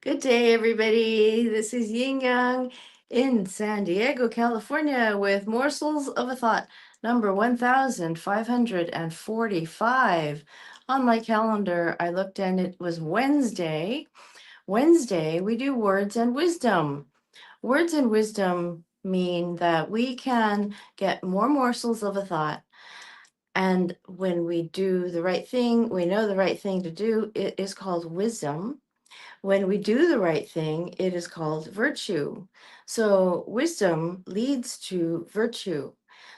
Good day, everybody. This is Yin Yang in San Diego, California, with Morsels of a Thought, number 1545. On my calendar, I looked and it was Wednesday. Wednesday, we do words and wisdom. Words and wisdom mean that we can get more morsels of a thought. And when we do the right thing, we know the right thing to do. It is called wisdom. When we do the right thing, it is called virtue. So wisdom leads to virtue.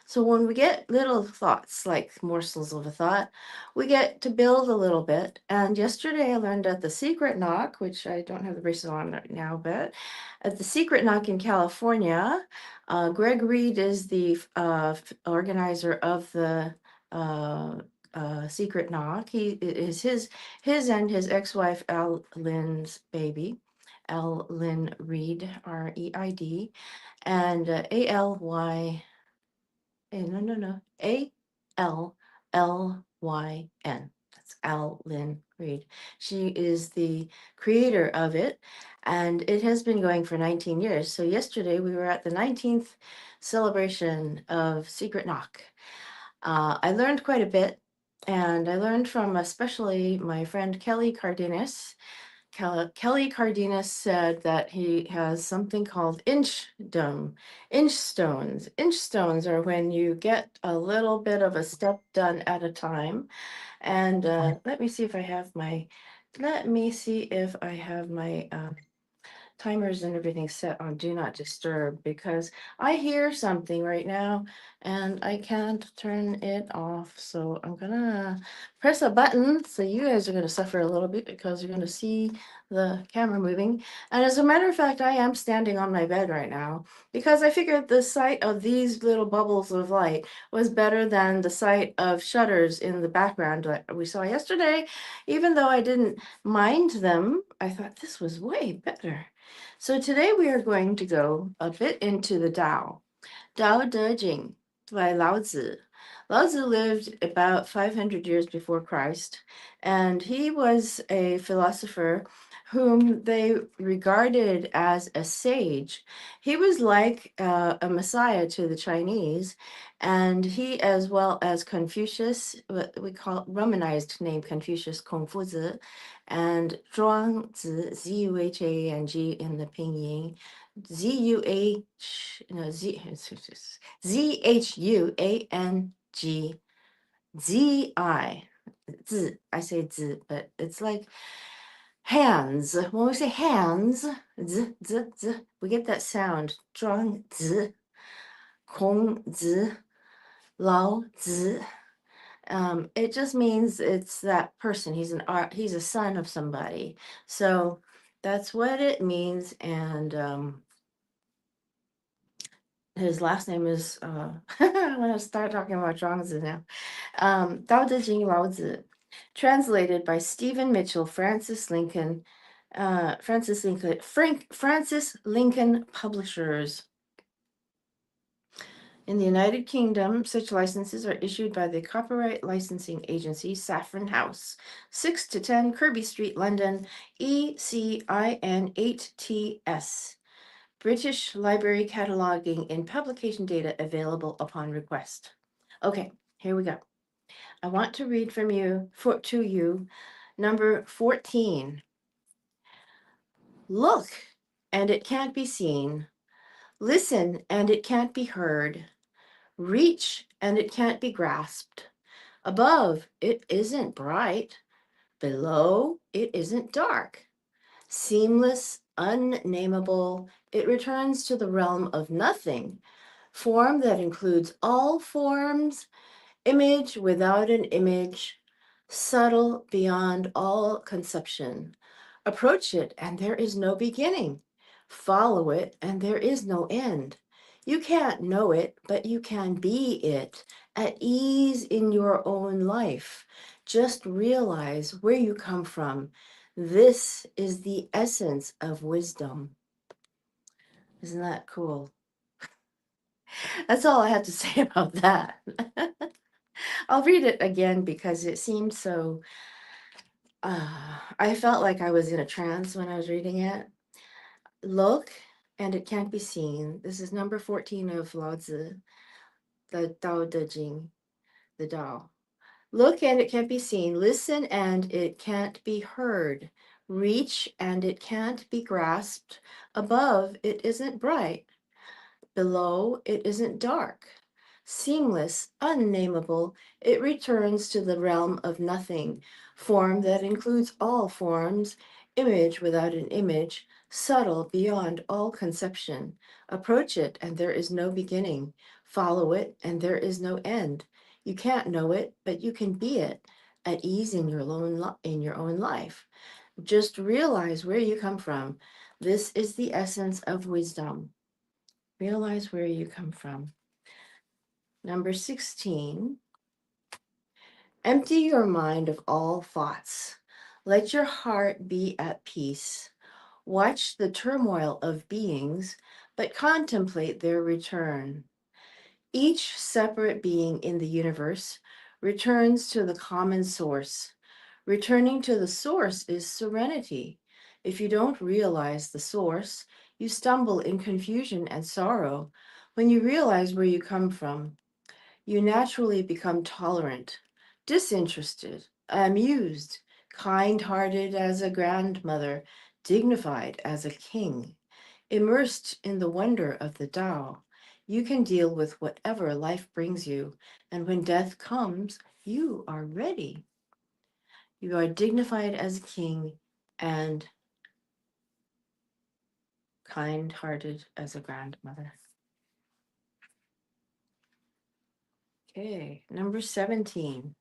So when we get little thoughts like morsels of a thought, we get to build a little bit. And yesterday I learned at the Secret Knock, which I don't have the braces on right now, but at the Secret Knock in California, Greg Reed is the organizer of the uh, Secret Knock. He is his and his ex-wife Al Lynn's baby, Al Lynn Reed, Reid, and ALY. No, ALLYN. That's Al Lynn Reed. She is the creator of it, and it has been going for 19 years. So yesterday we were at the 19th celebration of Secret Knock. I learned quite a bit, and I learned from especially my friend Kelly Cardenas. Kelly Cardenas said that he has something called inchdom, inch stones. Inch stones are when you get a little bit of a step done at a time. And let me see if I have my timers and everything set on do not disturb because I hear something right now and I can't turn it off. So I'm gonna press a button. So you guys are gonna suffer a little bit because you're gonna see the camera moving. And as a matter of fact, I am standing on my bed right now because I figured the sight of these little bubbles of light was better than the sight of shutters in the background that we saw yesterday. Even though I didn't mind them, I thought this was way better. So today we are going to go a bit into the Tao. Tao Te Ching by Lao Tzu. Lao Tzu lived about 500 years before Christ, and he was a philosopher whom they regarded as a sage. He was like a messiah to the Chinese, and he, as well as Confucius, what we call Romanized name Confucius, Kongfuzi, and Zhuangzi, Z-U-H-A-N-G in the Pinyin, Z-U-H, no, Z-H-U-A-N-G, Z-I, Z, I say Z, but it's like hands. When we say hands, Z, Z, Z, we get that sound. 庄子, Kong Zi, Lao Zi. It just means it's that person. He's a son of somebody. So that's what it means. And his last name is I'm gonna start talking about Zhuangzi now. Dao De Jing Lao Zi, translated by Stephen Mitchell, Francis Lincoln Publishers. In the United Kingdom, such licenses are issued by the Copyright Licensing Agency, Saffron House, 6 to 10 Kirby Street, London, ECIN 8TS. British Library cataloging and publication data available upon request. Okay, here we go. I want to read from you to you number 14. Look, and it can't be seen. Listen, and it can't be heard. Reach, and it can't be grasped. Above, it isn't bright. Below, it isn't dark. Seamless, unnameable, it returns to the realm of nothing, form that includes all forms, image without an image, subtle beyond all conception. Approach it, and there is no beginning. Follow it, and there is no end. You can't know it, but you can be it, at ease in your own life. Just realize where you come from. This is the essence of wisdom. Isn't that cool? That's all I have to say about that. I'll read it again because it seems so I felt like I was in a trance when I was reading it. Look, and it can't be seen. This is number 14 of Lao Tzu, the Tao Te Ching, the Tao. Look and it can't be seen. Listen and it can't be heard. Reach and it can't be grasped. Above it isn't bright. Below it isn't dark. Seamless, unnameable, it returns to the realm of nothing, form that includes all forms, image without an image, subtle beyond all conception. Approach it and there is no beginning. Follow it and there is no end. You can't know it, but you can be it at ease in your own life. Just realize where you come from. This is the essence of wisdom. Realize where you come from. Number 16, empty your mind of all thoughts. Let your heart be at peace. Watch the turmoil of beings, but contemplate their return. Each separate being in the universe returns to the common source. Returning to the source is serenity. If you don't realize the source, you stumble in confusion and sorrow. When you realize where you come from, you naturally become tolerant, disinterested, amused, kind hearted as a grandmother, dignified as a king. Immersed in the wonder of the Tao, you can deal with whatever life brings you, and when death comes, you are ready. You are dignified as a king and kind hearted as a grandmother. Okay, number 17.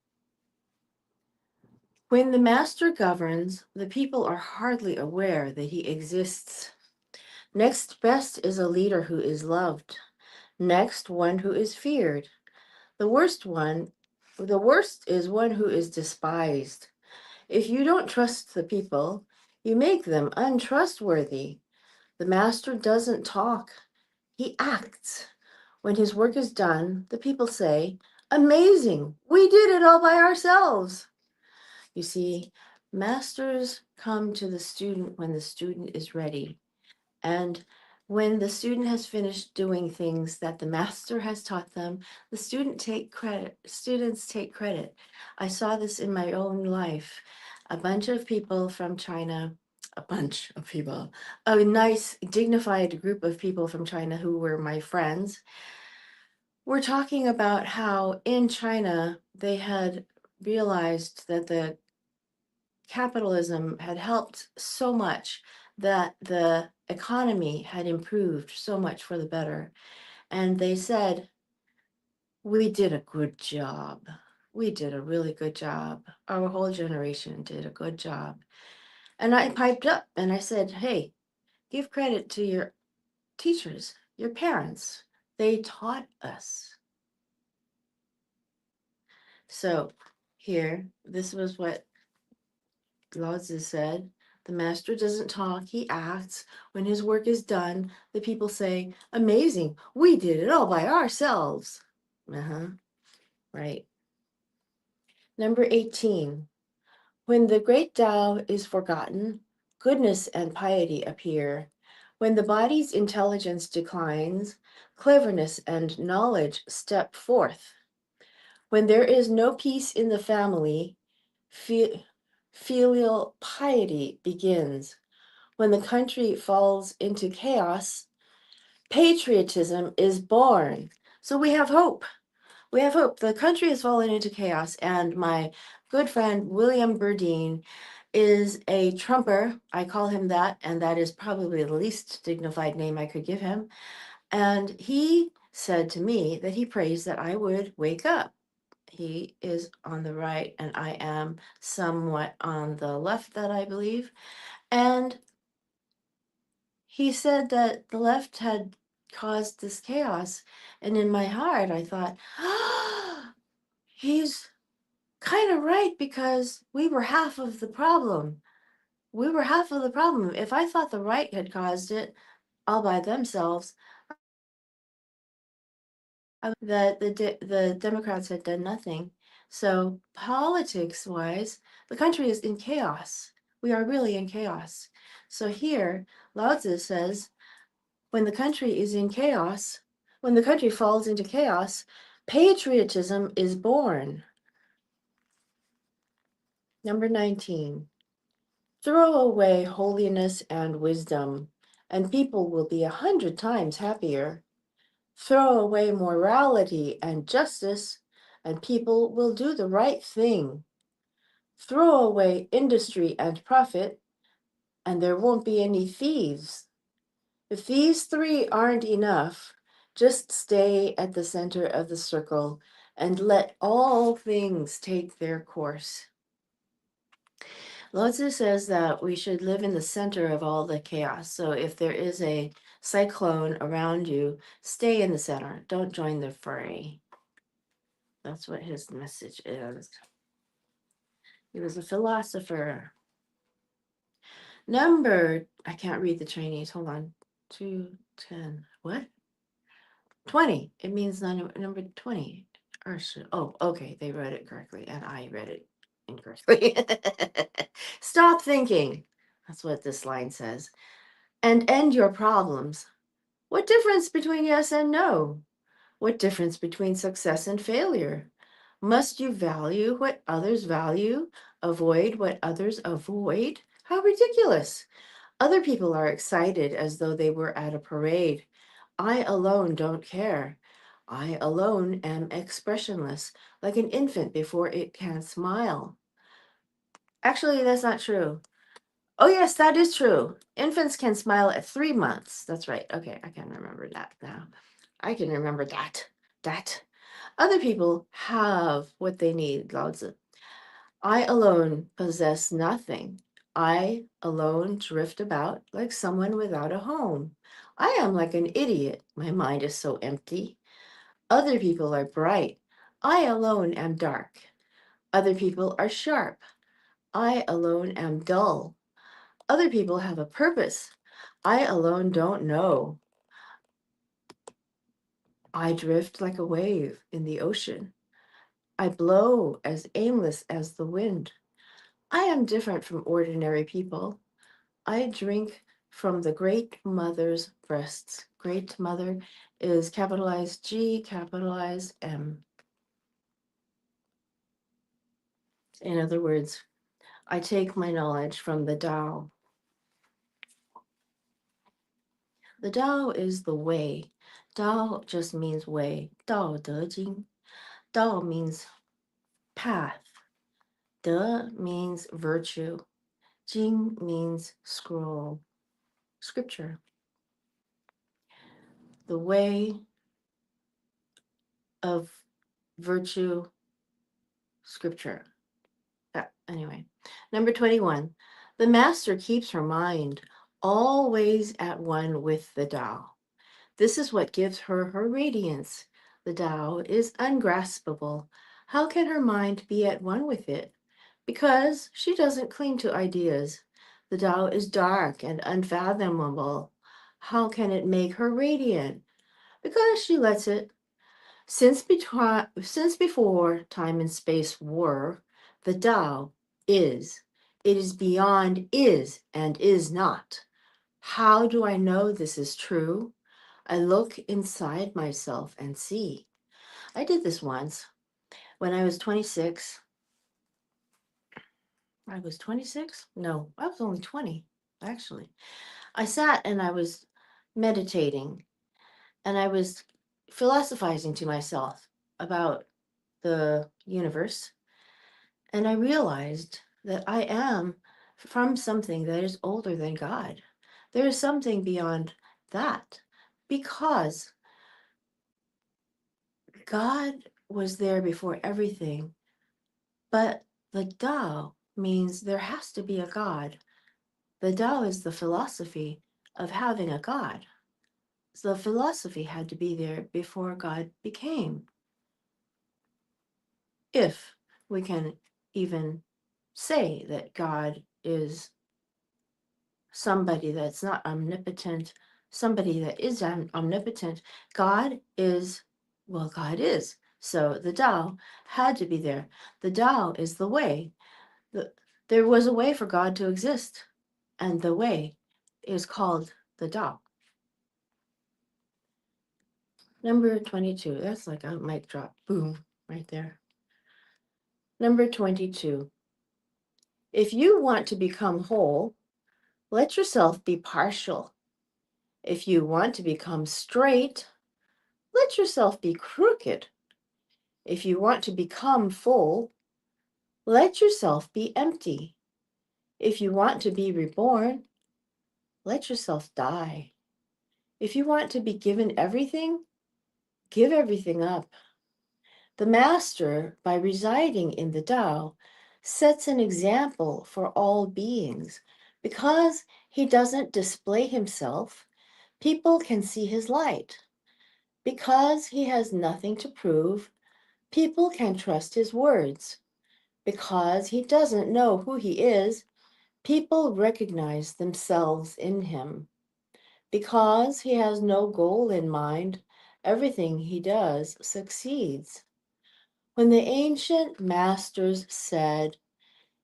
When the master governs, the people are hardly aware that he exists. Next best is a leader who is loved. Next, one who is feared. The worst is one who is despised. If you don't trust the people, you make them untrustworthy. The master doesn't talk, he acts. When his work is done, the people say, "Amazing, we did it all by ourselves." You see, masters come to the student when the student is ready. And when the student has finished doing things that the master has taught them, the students take credit. I saw this in my own life. A bunch of people from China, a nice, dignified group of people from China who were my friends, were talking about how in China they had realized that the capitalism had helped so much, that the economy had improved so much for the better. And they said, "We did a good job. We did a really good job. Our whole generation did a good job." And I piped up and I said, "Hey, give credit to your teachers, your parents. They taught us." So here, this was what Lao Tzu said, "The master doesn't talk, he acts. When his work is done, the people say, 'Amazing, we did it all by ourselves.'" Uh-huh, right. Number 18, when the great Tao is forgotten, goodness and piety appear. When the body's intelligence declines, cleverness and knowledge step forth. When there is no peace in the family, filial piety begins. When the country falls into chaos, patriotism is born. So we have hope. We have hope. The country has fallen into chaos, and my good friend William Burdeen is a trumper. I call him that, and that is probably the least dignified name I could give him. And he said to me that he prays that I would wake up. He is on the right, and I am somewhat on the left, that I believe. And he said that the left had caused this chaos. And in my heart, I thought, he's kind of right, because we were half of the problem. We were half of the problem. If I thought the right had caused it all by themselves, that the Democrats had done nothing. So, politics wise, the country is in chaos. We are really in chaos. So, here, Lao Tzu says, when the country is in chaos, when the country falls into chaos, patriotism is born. Number 19, throw away holiness and wisdom, and people will be 100 times happier. Throw away morality and justice, and people will do the right thing. Throw away industry and profit, and there won't be any thieves. If these three aren't enough, just stay at the center of the circle and let all things take their course. Lao Tzu says that we should live in the center of all the chaos. So if there is a cyclone around you, stay in the center. Don't join the fray. That's what his message is. He was a philosopher. I can't read the Chinese. Hold on. 210. What? 20. It means number 20. Oh, okay. They read it correctly, and I read it incorrectly. Stop thinking. That's what this line says. And end your problems. What difference between yes and no? What difference between success and failure? Must you value what others value, avoid what others avoid? How ridiculous! Other people are excited as though they were at a parade. I alone don't care. I alone am expressionless, like an infant before it can smile. Actually, that's not true. Oh, yes, that is true. Infants can smile at 3 months. That's right. Okay, I can remember that now. I can remember that. That. Other people have what they need, Lao Tzu. I alone possess nothing. I alone drift about like someone without a home. I am like an idiot. My mind is so empty. Other people are bright. I alone am dark. Other people are sharp. I alone am dull. Other people have a purpose. I alone don't know. I drift like a wave in the ocean. I blow as aimless as the wind. I am different from ordinary people. I drink from the Great Mother's breasts. Great Mother is capitalized G, capitalized M. In other words, I take my knowledge from the Tao. The Tao is the way. Tao just means way. Tao De Jing. Tao means path. De means virtue. Jing means scroll, scripture. The way of virtue, scripture. Anyway, number 21. The master keeps her mind always at one with the Tao. This is what gives her her radiance. The Tao is ungraspable. How can her mind be at one with it? Because she doesn't cling to ideas. The Tao is dark and unfathomable. How can it make her radiant? Because she lets it. Since before time and space were, the Tao is. It is beyond is and is not. How do I know this is true? I look inside myself and see. I did this once when I was 26. I was 26? No, I was only 20, actually. I sat and I was meditating and I was philosophizing to myself about the universe. And I realized that I am from something that is older than God. There is something beyond that because God was there before everything. But the Tao means there has to be a God. The Tao is the philosophy of having a God. So the philosophy had to be there before God became. If we can even say that God is somebody that's not omnipotent, somebody that is omnipotent, God is, well, God is. So the Tao had to be there. The Tao is the way. There was a way for God to exist, and the way is called the Tao. Number 22. That's like a mic drop. Boom, right there. Number 22. If you want to become whole, let yourself be partial. If you want to become straight, let yourself be crooked. If you want to become full, let yourself be empty. If you want to be reborn, let yourself die. If you want to be given everything, give everything up. The Master, by residing in the Tao, sets an example for all beings. Because he doesn't display himself, people can see his light. Because he has nothing to prove, people can trust his words. Because he doesn't know who he is, people recognize themselves in him. Because he has no goal in mind, everything he does succeeds. When the ancient masters said,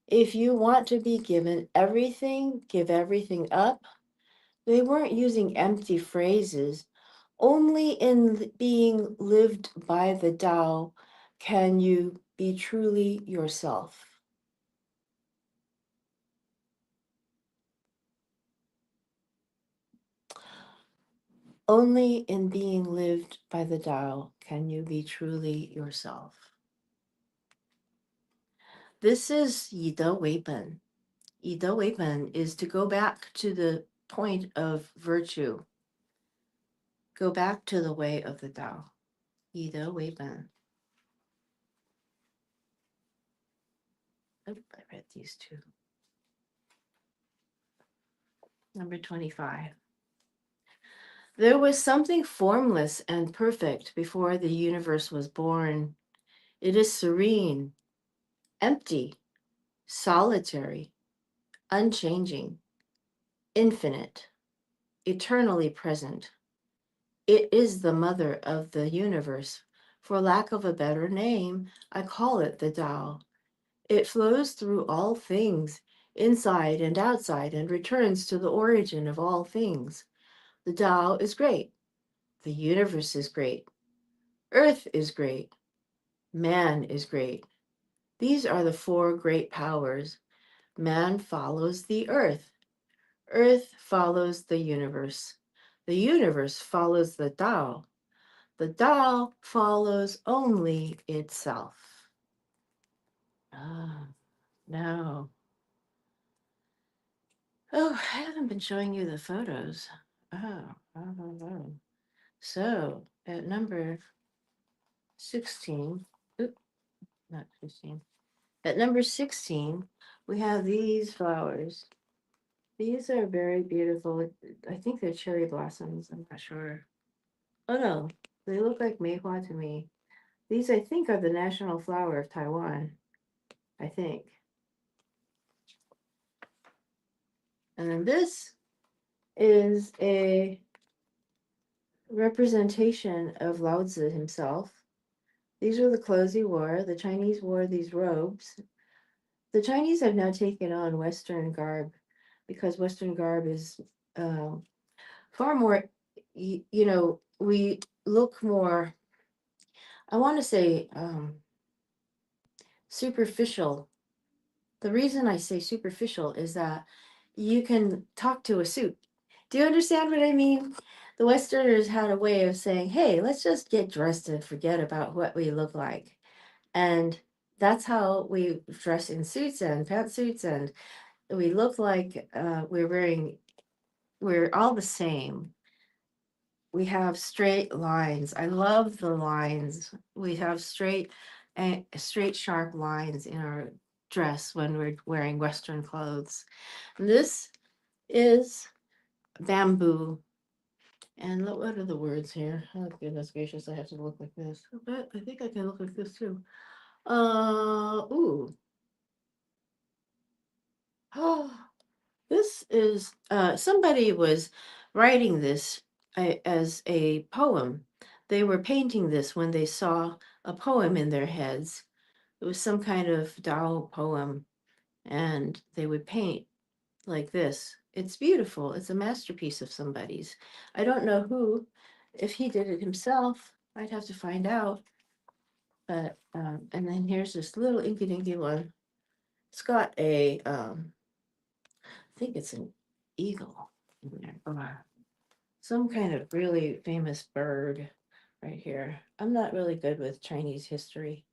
if you want to be given everything, give everything up, they weren't using empty phrases. Only in being lived by the Tao can you be truly yourself. Only in being lived by the Tao can you be truly yourself. This is Yi De Wei Ben. Yi De Wei Ben is to go back to the point of virtue. Go back to the way of the Tao. Yi De Wei Ben. Oh, I read these two. Number 25. There was something formless and perfect before the universe was born. It is serene, empty, solitary, unchanging, infinite, eternally present. It is the mother of the universe. For lack of a better name, I call it the Tao. It flows through all things, inside and outside, and returns to the origin of all things. The Tao is great. The universe is great. Earth is great. Man is great. These are the four great powers. Man follows the earth. Earth follows the universe. The universe follows the Tao. The Tao follows only itself. Ah, no. Oh, I haven't been showing you the photos. Oh. So at number 16, oop, not 15. At number 16, we have these flowers. These are very beautiful. I think they're cherry blossoms. I'm not sure. Oh no, they look like Meihua to me. These, I think, are the national flower of Taiwan. I think. And then this is a representation of Lao Tzu himself. These were the clothes he wore. The Chinese wore these robes. The Chinese have now taken on Western garb because Western garb is um, far more, we look more, I want to say, superficial. The reason I say superficial is that you can talk to a suit. Do you understand what I mean? The Westerners had a way of saying, hey, let's just get dressed and forget about what we look like. And that's how we dress in suits and pantsuits, and we look like we're all the same. We have straight lines. I love the lines. We have straight, sharp lines in our dress when we're wearing Western clothes. And this is bamboo. And what are the words here? Oh, goodness gracious, I have to look like this. But I think I can look like this too. Ooh. Oh, this is, somebody was writing this as a poem. They were painting this when they saw a poem in their heads. It was some kind of Tao poem, and they would paint like this. It's beautiful. It's a masterpiece of somebody's. I don't know who. If he did it himself, I'd have to find out. But and then here's this little inky dinky one. It's got a I think it's an eagle in there, or some kind of really famous bird right here. I'm not really good with Chinese history,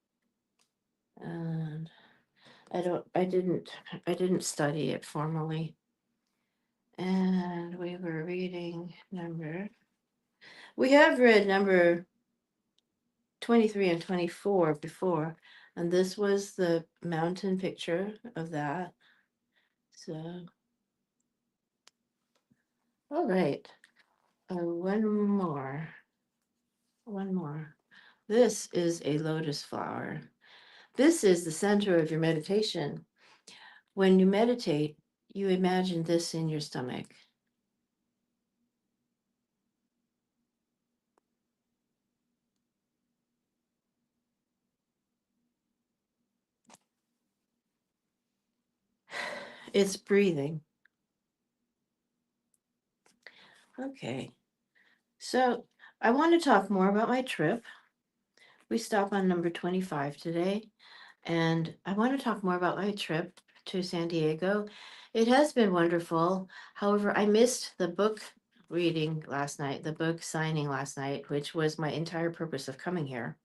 and I didn't study it formally. And we were reading we have read number 23 and 24 before, and this was the mountain picture of that. So, all right, one more, one more. This is a lotus flower. This is the center of your meditation. When you meditate, you imagine this in your stomach. It's breathing. Okay, so I want to talk more about my trip. We stop on number 25 today, and I want to talk more about my trip to San Diego. It has been wonderful. However, I missed the book reading last night, the book signing last night, which was my entire purpose of coming here.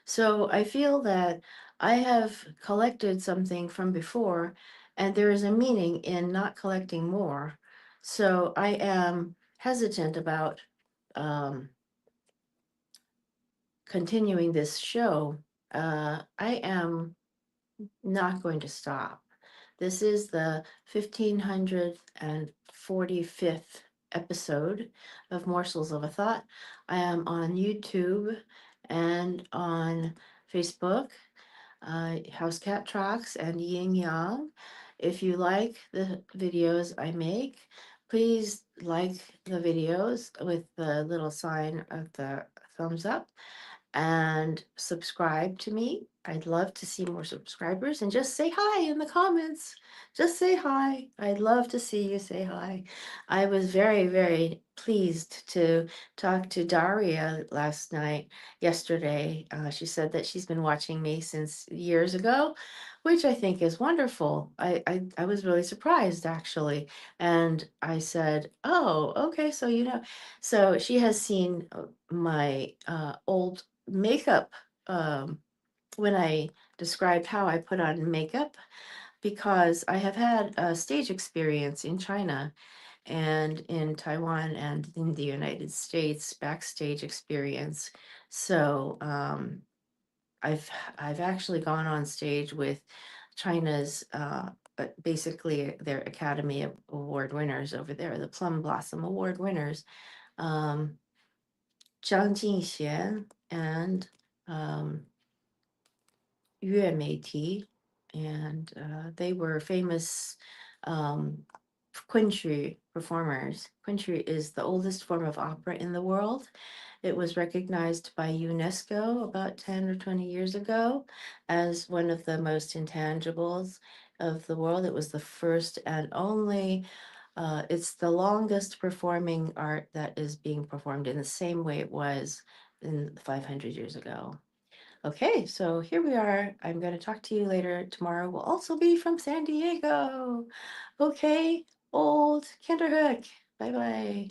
So I feel that I have collected something from before, and there is a meaning in not collecting more. So I am hesitant about continuing this show. I am not going to stop. This is the 1545th episode of Morsels of a Thought. I am on YouTube and on Facebook, House Cat Tracks and Yin Yang. If you like the videos I make, please like the videos with the little sign of the thumbs up and subscribe to me. I'd love to see more subscribers and just say hi in the comments. Just say hi. I'd love to see you say hi. I was very, very pleased to talk to Daria yesterday. She said that she's been watching me since years ago, which I think is wonderful. I was really surprised actually. And I said, oh, okay, so you know. So she has seen my old makeup when I described how I put on makeup because I have had a stage experience in China and in Taiwan and in the United States, backstage experience. So I've I've actually gone on stage with China's basically their Academy Award winners over there, the Plum Blossom Award winners, um, Zhang Jingxian and um, Yue Meiti, and they were famous um, Quincy performers. Quincy is the oldest form of opera in the world. It was recognized by UNESCO about 10 or 20 years ago as one of the most intangibles of the world. It was the first and only, it's the longest performing art that is being performed in the same way it was in 500 years ago. Okay, so here we are. I'm going to talk to you later. Tomorrow will also be from San Diego. Okay, old Kinderhook. Bye bye.